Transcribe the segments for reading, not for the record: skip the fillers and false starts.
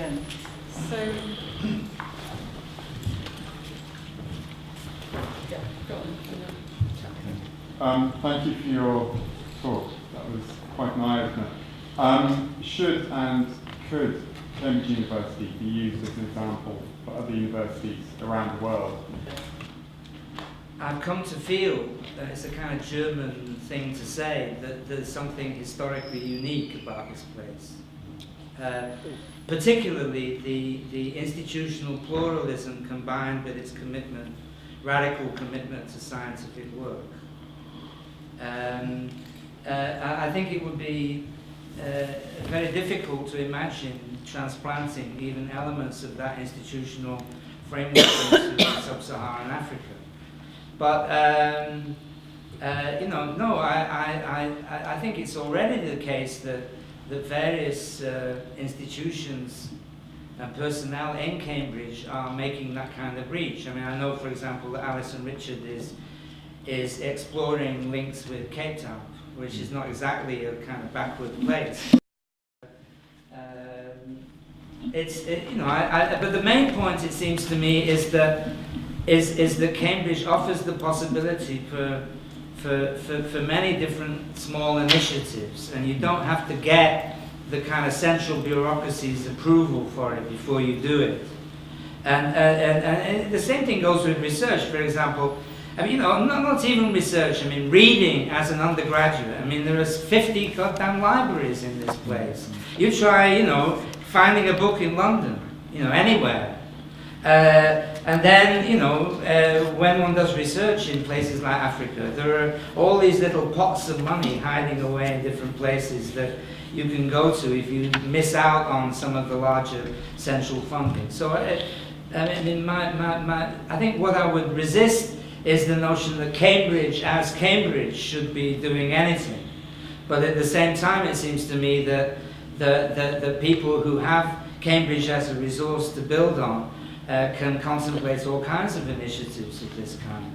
end. So, yeah, go on. Thank you for your talk. That was quite an eye-opener. Should and could Cambridge University be used as an example for other universities around the world? I've come to feel that it's a kind of German thing to say, that there's something historically unique about this place. Particularly the institutional pluralism combined with its commitment, radical commitment to scientific work. I think it would be very difficult to imagine transplanting even elements of that institutional framework into sub-Saharan Africa. But no, I think it's already the case that various institutions and personnel in Cambridge are making that kind of reach. I mean, I know, for example, that Alison Richard is exploring links with Cape Town, which is not exactly a kind of backward place. But the main point, it seems to me, is that Cambridge offers the possibility for many different small initiatives, and you don't have to get the kind of central bureaucracy's approval for it before you do it. And the same thing goes with research. For example, I mean, not even research. I mean, reading as an undergraduate. I mean, there are 50 goddamn libraries in this place. You try, finding a book in London, anywhere. And then, when one does research in places like Africa, there are all these little pots of money hiding away in different places that you can go to if you miss out on some of the larger central funding. So, I think what I would resist is the notion that Cambridge, as Cambridge, should be doing anything. But at the same time, it seems to me that the people who have Cambridge as a resource to build on can contemplate all kinds of initiatives of this kind.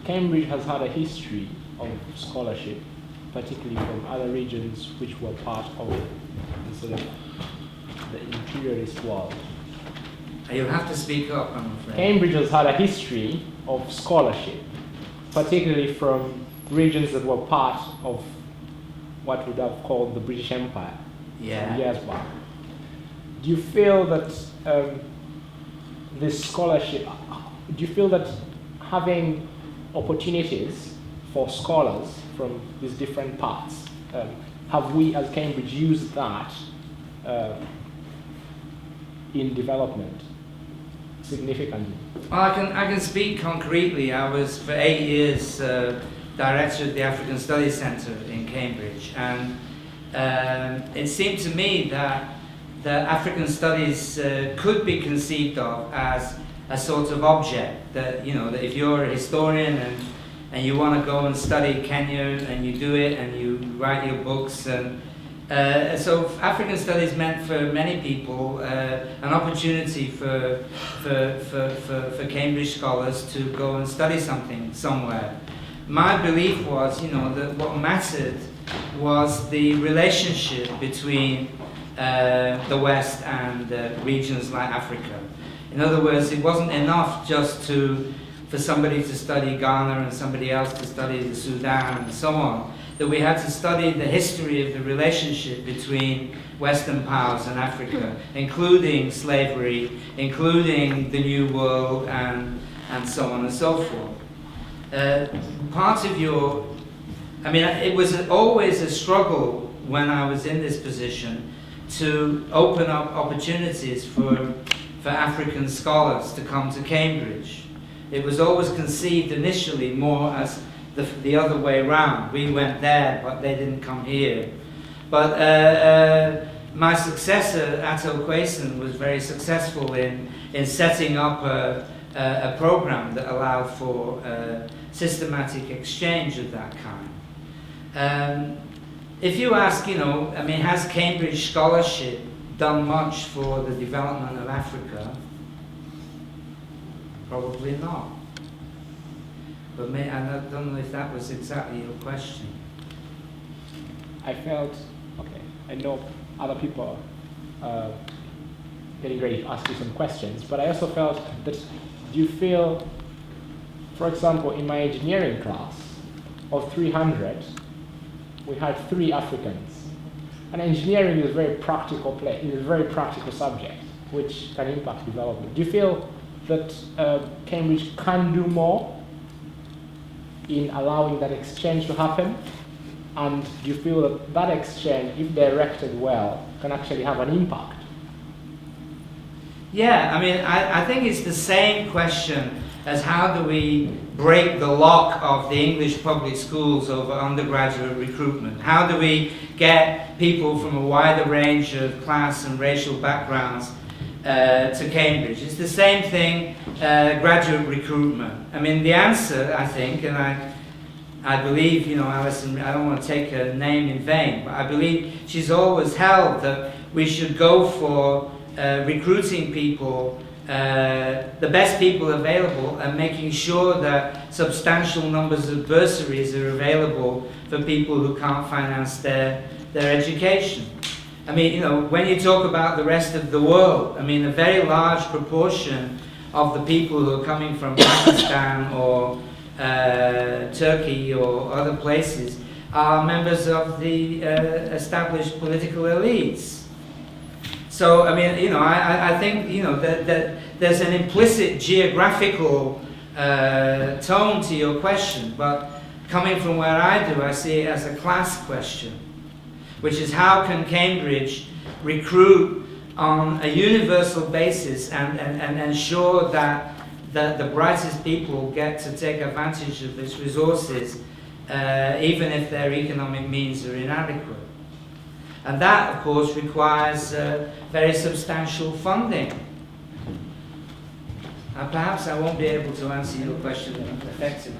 Cambridge has had a history of scholarship, particularly from other regions which were part of the sort of the imperialist world. You'll have to speak up, I'm afraid. Cambridge has had a history of scholarship, particularly from regions that were part of what we would have called the British Empire some years back. Do you feel that this scholarship, do you feel that having opportunities for scholars from these different parts, have we as Cambridge used that in development significantly? Well, I can speak concretely. I was for 8 years director of the African Studies Centre in Cambridge, and it seemed to me that African studies could be conceived of as a sort of object, that that if you're a historian and you want to go and study Kenya, and you do it and you write your books, and so African studies meant for many people an opportunity for Cambridge scholars to go and study something somewhere. My belief was, that what mattered was the relationship between the West and regions like Africa. In other words, it wasn't enough just for somebody to study Ghana and somebody else to study the Sudan and so on, that we had to study the history of the relationship between Western powers and Africa, including slavery, including the New World, and so on and so forth. Part of it was always a struggle when I was in this position to open up opportunities for African scholars to come to Cambridge. It was always conceived initially more as the other way around. We went there, but they didn't come here. But my successor, Atto Quayson, was very successful in setting up a program that allowed for systematic exchange of that kind. If you ask, has Cambridge scholarship done much for the development of Africa? Probably not. But I don't know if that was exactly your question. I felt, okay, I know other people are getting ready to ask you some questions, but I also felt that, do you feel, for example, in my engineering class of 300, we had 3 Africans. And engineering is a very practical is a very practical subject, which can impact development. Do you feel that Cambridge can do more in allowing that exchange to happen? And do you feel that that exchange, if directed well, can actually have an impact? Yeah, I mean, I think it's the same question as how do we break the lock of the English public schools over undergraduate recruitment? How do we get people from a wider range of class and racial backgrounds to Cambridge? It's the same thing, graduate recruitment. I mean, the answer, I think, and I believe, Alison, I don't want to take her name in vain, but I believe she's always held that we should go for recruiting people, the best people available, and making sure that substantial numbers of bursaries are available for people who can't finance their education. I mean, when you talk about the rest of the world, I mean, a very large proportion of the people who are coming from Pakistan or Turkey or other places are members of the established political elites. So, I mean, I think, that there's an implicit geographical tone to your question, but coming from where I do, I see it as a class question, which is how can Cambridge recruit on a universal basis and ensure that the brightest people get to take advantage of its resources, even if their economic means are inadequate. And that, of course, requires very substantial funding. Perhaps I won't be able to answer your question effectively.